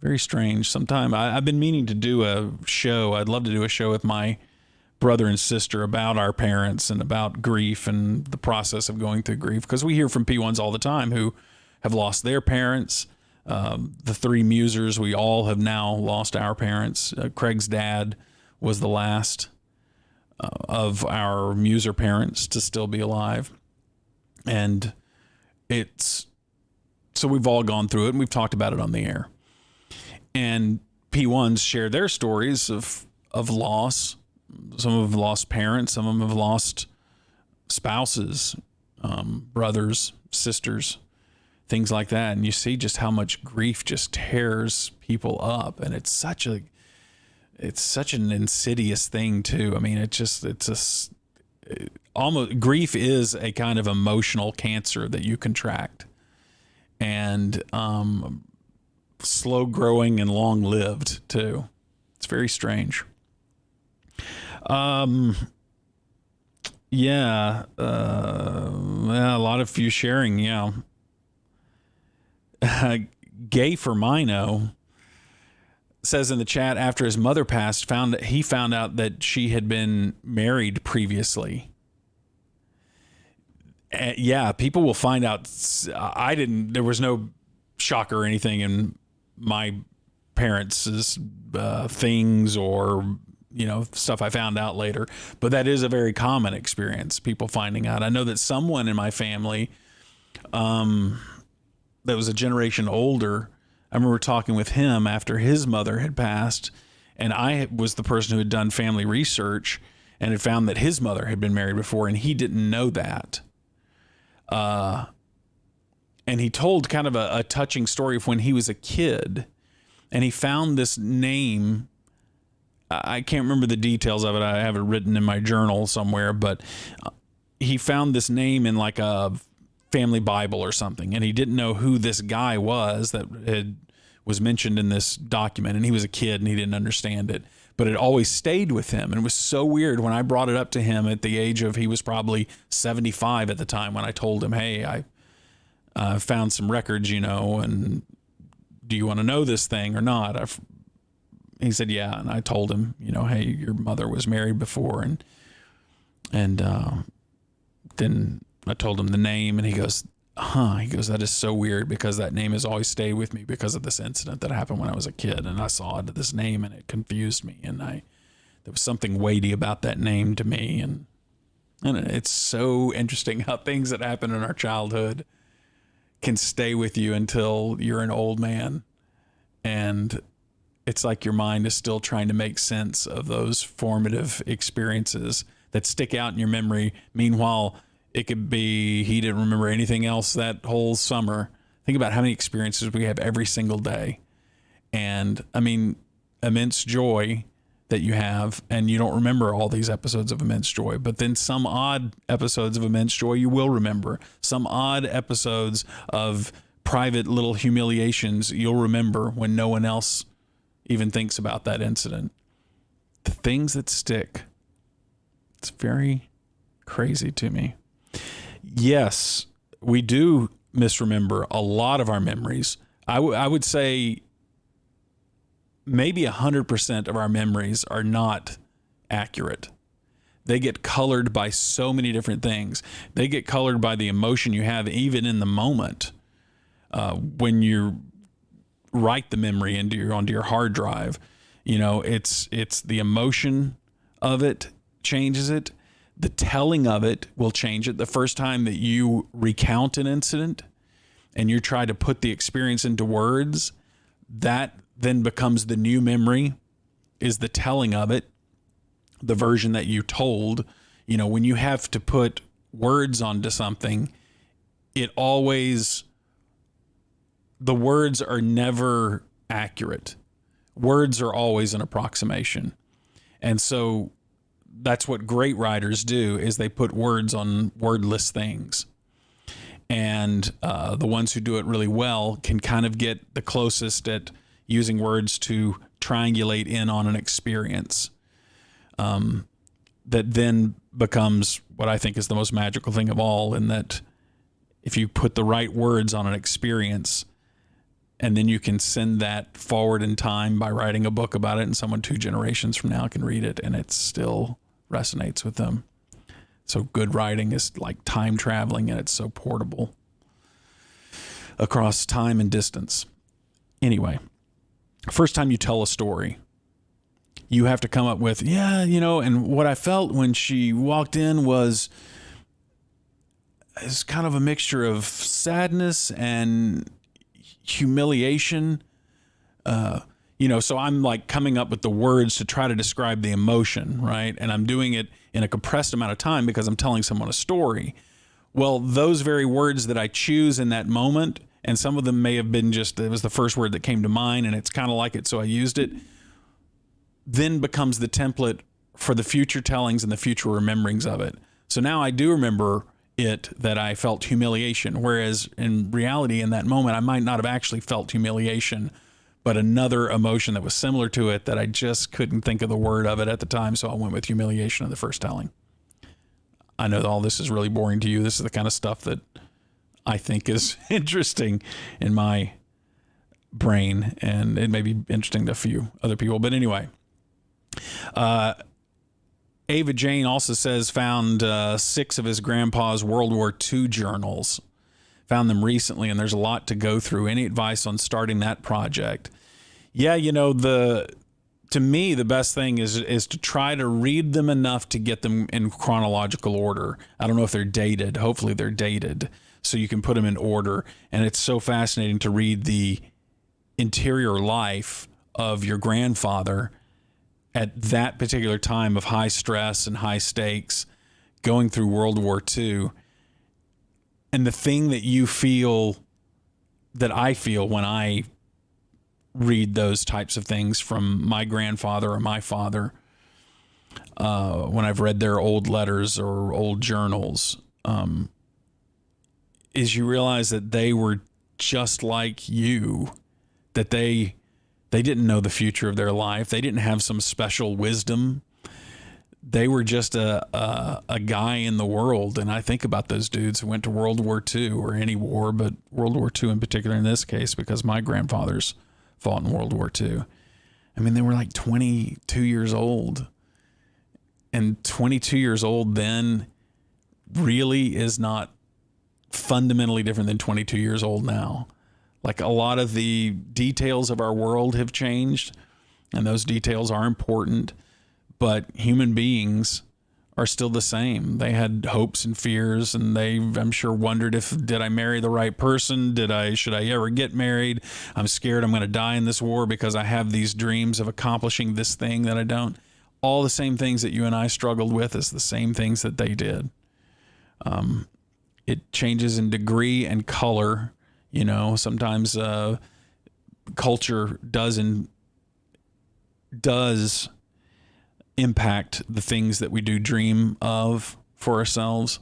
Very strange. Sometime I've been meaning to do a show. I'd love to do a show with my brother and sister about our parents and about grief and the process of going through grief, because we hear from P1s all the time who have lost their parents. The three Musers, we all have now lost our parents. Craig's dad was the last of our Muser parents to still be alive. And so we've all gone through it, and we've talked about it on the air. And P1s share their stories of loss. Some have lost parents. Some of them have lost spouses, brothers, sisters, things like that. And you see just how much grief just tears people up. And it's such an insidious thing too. I mean, grief is a kind of emotional cancer that you contract, and slow growing and long lived too. It's very strange. A lot of you sharing. Yeah. Gay Firmino says in the chat, after his mother passed, he found out that she had been married previously. Yeah, people will find out. There was no shock or anything in my parents' things or stuff I found out later, but that is a very common experience, people finding out. I know that someone in my family that was a generation older, I remember talking with him after his mother had passed, and I was the person who had done family research and had found that his mother had been married before, and he didn't know that. And he told kind of a touching story of when he was a kid, and he found this name. I can't remember the details of it. I have it written in my journal somewhere, but he found this name in like a family Bible or something, and he didn't know who this guy was that was mentioned in this document, and he was a kid and he didn't understand it, but it always stayed with him. And it was so weird when I brought it up to him at the age of, he was probably 75 at the time, when I told him, hey, I found some records, and do you want to know this thing or not? He said, yeah. And I told him, hey, your mother was married before. And then I told him the name, and he goes, he goes, that is so weird, because that name has always stayed with me because of this incident that happened when I was a kid. And I saw this name and it confused me. And there was something weighty about that name to me. And it's so interesting how things that happen in our childhood can stay with you until you're an old man. And it's like your mind is still trying to make sense of those formative experiences that stick out in your memory. Meanwhile, it could be he didn't remember anything else that whole summer. Think about how many experiences we have every single day. And I mean, immense joy that you have, and you don't remember all these episodes of immense joy, but then some odd episodes of immense joy you will remember. Some odd episodes of private little humiliations you'll remember when no one else even thinks about that incident. The things that stick. It's very crazy to me. Yes, we do misremember a lot of our memories. I would say maybe 100% of our memories are not accurate. They get colored by so many different things. They get colored by the emotion you have even in the moment. When you write the memory onto your hard drive, it's the emotion of it changes it. The telling of it will change it. The first time that you recount an incident and you try to put the experience into words, that then becomes the new memory, is the telling of it, the version that you told. When you have to put words onto something, the words are never accurate. Words are always an approximation. And so that's what great writers do, is they put words on wordless things. And the ones who do it really well can kind of get the closest at using words to triangulate in on an experience that then becomes what I think is the most magical thing of all, in that if you put the right words on an experience, and then you can send that forward in time by writing a book about it, and someone 2 generations from now can read it and it still resonates with them. So good writing is like time traveling, and it's so portable across time and distance. Anyway, first time you tell a story, you have to come up with, and what I felt when she walked in was kind of a mixture of sadness and humiliation. So I'm like coming up with the words to try to describe the emotion, right? And I'm doing it in a compressed amount of time because I'm telling someone a story. Well, those very words that I choose in that moment, and some of them may have been it was the first word that came to mind and it's kind of like it, so I used it, then becomes the template for the future tellings and the future rememberings of it. So now I do remember it, that I felt humiliation, whereas in reality in that moment I might not have actually felt humiliation, but another emotion that was similar to it that I just couldn't think of the word of it at the time, so I went with humiliation in the first telling. I know all this is really boring to you. This is the kind of stuff that I think is interesting in my brain, and it may be interesting to a few other people. But anyway, Ava Jane also says found 6 of his grandpa's World War II journals. Found them recently, and there's a lot to go through. Any advice on starting that project? Yeah, to me, the best thing is to try to read them enough to get them in chronological order. I don't know if they're dated. Hopefully they're dated, so you can put them in order. And it's so fascinating to read the interior life of your grandfather at that particular time of high stress and high stakes, going through World War II. And the thing that you feel, that I feel when I read those types of things from my grandfather or my father, when I've read their old letters or old journals, is you realize that they were just like you, that they didn't know the future of their life. They didn't have some special wisdom. They were just a guy in the world. And I think about those dudes who went to World War II, or any war, but World War II in particular in this case, because my grandfathers fought in World War II. I mean, they were like 22 years old. And 22 years old then really is not fundamentally different than 22 years old now. Like, a lot of the details of our world have changed, and those details are important, but human beings are still the same. They had hopes and fears, and they, I'm sure, wondered did I marry the right person? Should I ever get married? I'm scared I'm going to die in this war because I have these dreams of accomplishing this thing that I don't. All the same things that you and I struggled with is the same things that they did. It changes in degree and color. You know, sometimes culture does impact the things that we do dream of for ourselves.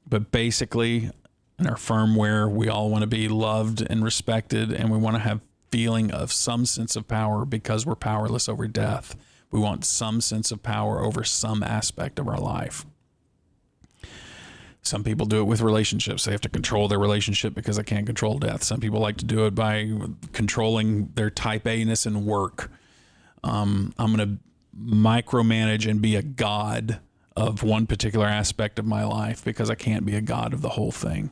But basically, in our firmware, we all want to be loved and respected, and we want to have feeling of some sense of power because we're powerless over death. We want some sense of power over some aspect of our life. Some people do it with relationships. They have to control their relationship because they can't control death. Some people like to do it by controlling their type A-ness in work. I'm going to micromanage and be a god of one particular aspect of my life because I can't be a god of the whole thing.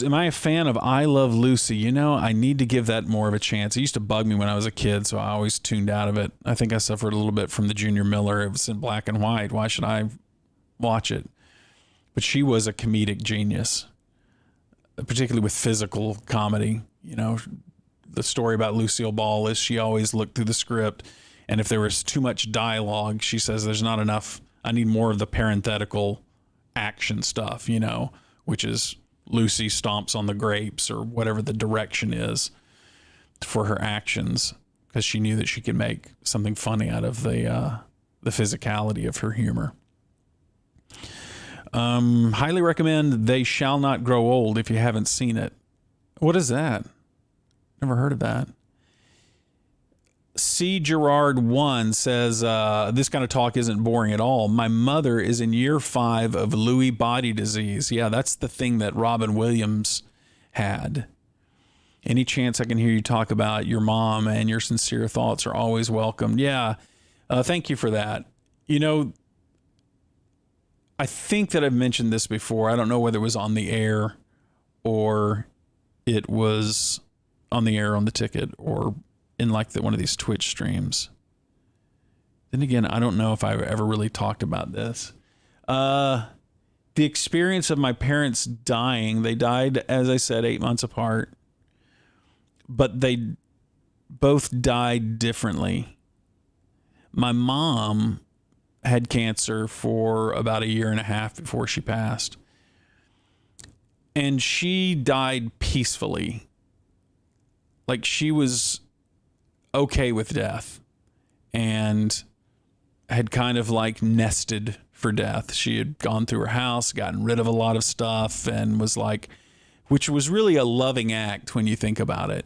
Am I a fan of I Love Lucy? You know, I need to give that more of a chance. It used to bug me when I was a kid, so I always tuned out of it. I think I suffered a little bit from the Junior Miller. It was in black and white. Why should I watch it? But she was a comedic genius, particularly with physical comedy. You know, the story about Lucille Ball is she always looked through the script, and if there was too much dialogue, she says, there's not enough. I need more of the parenthetical action stuff, you know, which is Lucy stomps on the grapes or whatever the direction is for her actions, because she knew that she could make something funny out of the physicality of her humor. Highly recommend They Shall Not Grow Old if you haven't seen it. What is that? Never heard of that. C. Gerard 1 says, this kind of talk isn't boring at all. My mother is in year 5 of Lewy body disease. Yeah, that's the thing that Robin Williams had. Any chance I can hear you talk about your mom, and your sincere thoughts are always welcome. Yeah, thank you for that. You know, I think that I've mentioned this before. I don't know whether it was on the air or it was on the air on the ticket or in like one of these Twitch streams. Then again, I don't know if I've ever really talked about this. The experience of my parents dying, they died, as I said, 8 months apart, but they both died differently. My mom had cancer for about 1.5 years before she passed. And she died peacefully. Like, she was okay with death and had kind of like nested for death. She had gone through her house, gotten rid of a lot of stuff, and was like, which was really a loving act when you think about it,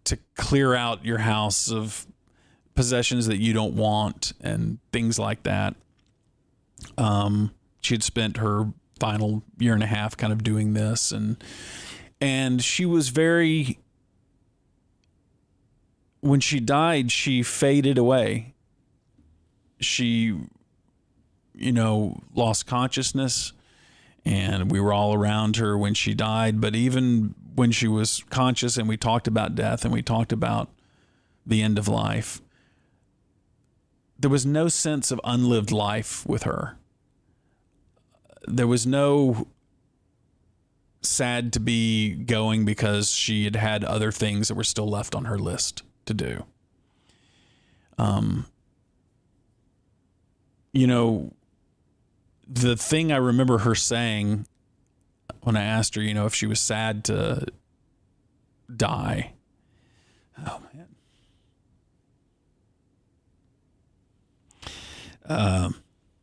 to clear out your house of possessions that you don't want and things like that. She had spent her final 1.5 years kind of doing this, and she was very, when she died, she faded away. She, you know, lost consciousness, and we were all around her when she died. But even when she was conscious and we talked about death and we talked about the end of life, there was no sense of unlived life with her. There was no sad to be going because she had had other things that were still left on her list to do. You know, the thing I remember her saying when I asked her, if she was sad to die. Oh, man.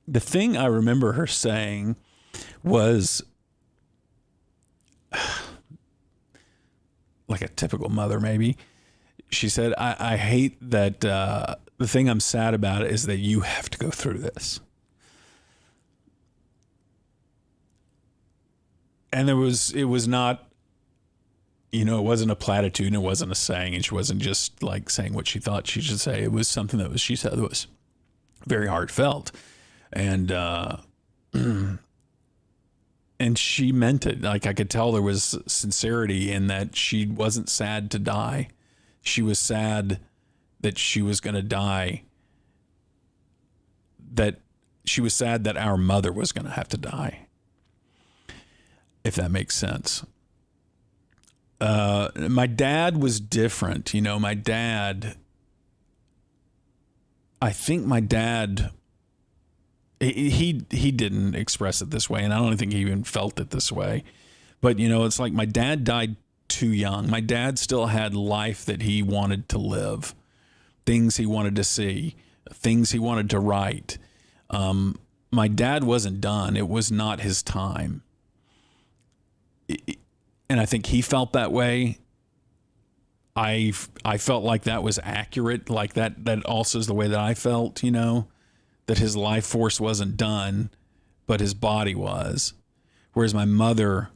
The thing I remember her saying was like a typical mother, maybe. She said, I hate that the thing I'm sad about is that you have to go through this. And it was not, it wasn't a platitude and it wasn't a saying, and she wasn't just like saying what she thought she should say. It was something that she said that was very heartfelt. And and she meant it. Like, I could tell there was sincerity in that. She wasn't sad to die. She was sad that she was going to die. That she was sad that our mother was going to have to die. If that makes sense. My dad was different. My dad, I think my dad, he didn't express it this way, and I don't think he even felt it this way. But, it's like my dad died too young. My dad still had life that he wanted to live, things he wanted to see, things he wanted to write. My dad wasn't done. It was not his time. And I think he felt that way. I felt like that was accurate. Like that also is the way that I felt, that his life force wasn't done, but his body was. Whereas my mother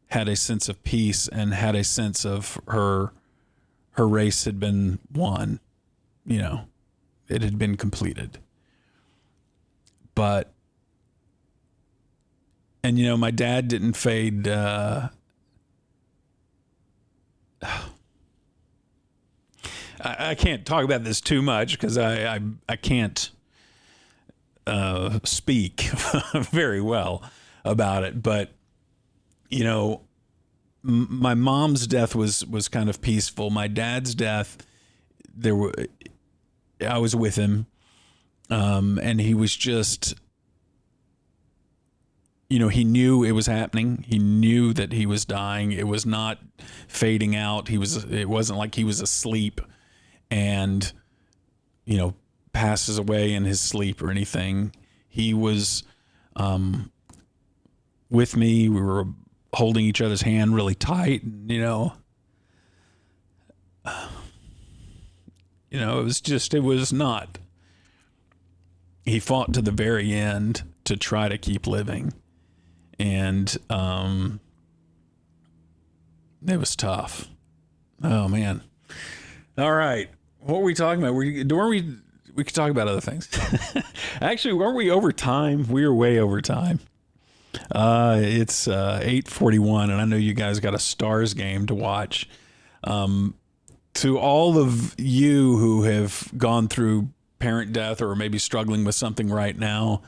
had a sense of peace and had a sense of her race had been won. It had been completed. But, and my dad didn't fade. I can't talk about this too much because I can't speak very well about it. But, my mom's death was kind of peaceful. My dad's death, I was with him, and he was just, he knew it was happening. He knew that he was dying. It was not fading out. It wasn't like he was asleep and, passes away in his sleep or anything. He was with me. We were holding each other's hand really tight, and, it was not. He fought to the very end to try to keep living. And it was tough. Oh, man. All right. What were we talking about? We could talk about other things. Actually, weren't we over time? We were way over time. It's 8:41, and I know you guys got a Stars game to watch. To all of you who have gone through parent death or maybe struggling with something right now,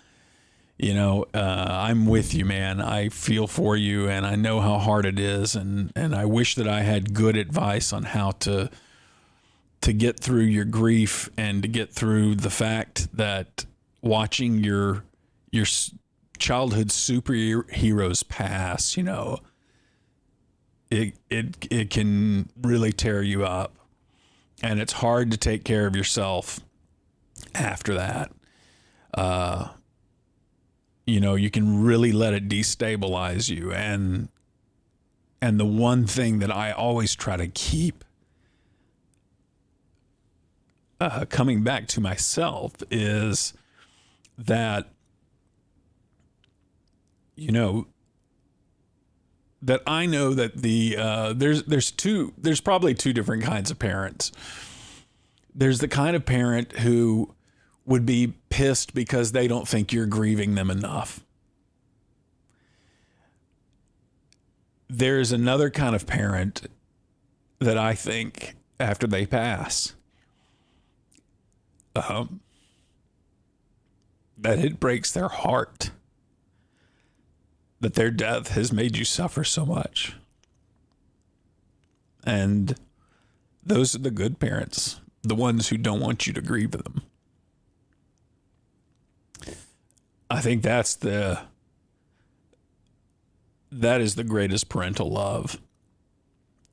I'm with you, man. I feel for you, and I know how hard it is, and I wish that I had good advice on how to get through your grief and to get through the fact that watching your childhood superheroes pass, it can really tear you up, and it's hard to take care of yourself after that. You can really let it destabilize you. And the one thing that I always try to keep coming back to myself is that, that I know that there's probably two different kinds of parents. There's the kind of parent who would be pissed because they don't think you're grieving them enough. There's another kind of parent that I think after they pass, that it breaks their heart that their death has made you suffer so much. And those are the good parents, the ones who don't want you to grieve them. I think that is the greatest parental love,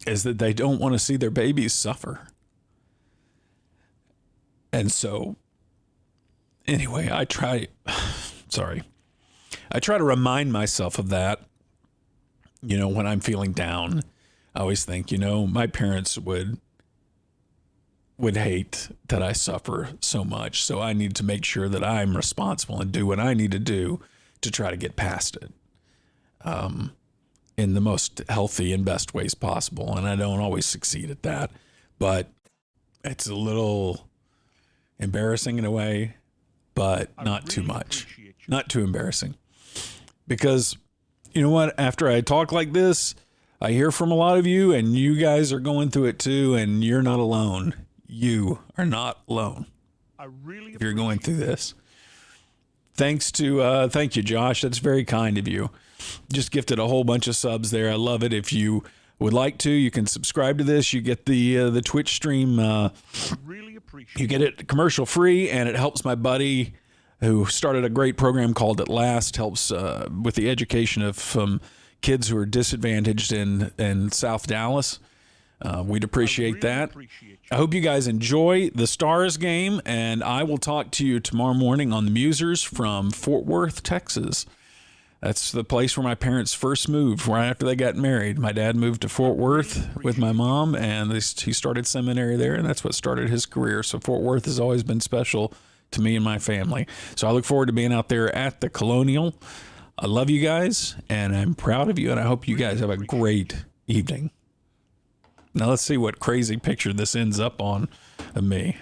is that they don't want to see their babies suffer. And so, anyway, I try to remind myself of that, when I'm feeling down. I always think, my parents would hate that I suffer so much. So I need to make sure that I'm responsible and do what I need to do to try to get past it in the most healthy and best ways possible. And I don't always succeed at that, but it's a little embarrassing in a way, but not too much, not too embarrassing. Because you know what? After I talk like this, I hear from a lot of you, and you guys are going through it too, and you're not alone. You are not alone. If you're going through this. Thank you, Josh. That's very kind of you. Just gifted a whole bunch of subs there. I love it. If you would like to, you can subscribe to this. You get the Twitch stream. You get it commercial free, and it helps my buddy who started a great program called At Last, helps with the education of kids who are disadvantaged in South Dallas. We'd appreciate that. I hope you guys enjoy the Stars game, and I will talk to you tomorrow morning on the Musers from Fort Worth, Texas. That's the place where my parents first moved right after they got married. My dad moved to Fort Worth with my mom, and he started seminary there, and that's what started his career. So Fort Worth has always been special to me and my family. So I look forward to being out there at the Colonial. I love you guys, and I'm proud of you, and I hope you guys have a great evening. Now let's see what crazy picture this ends up on of me.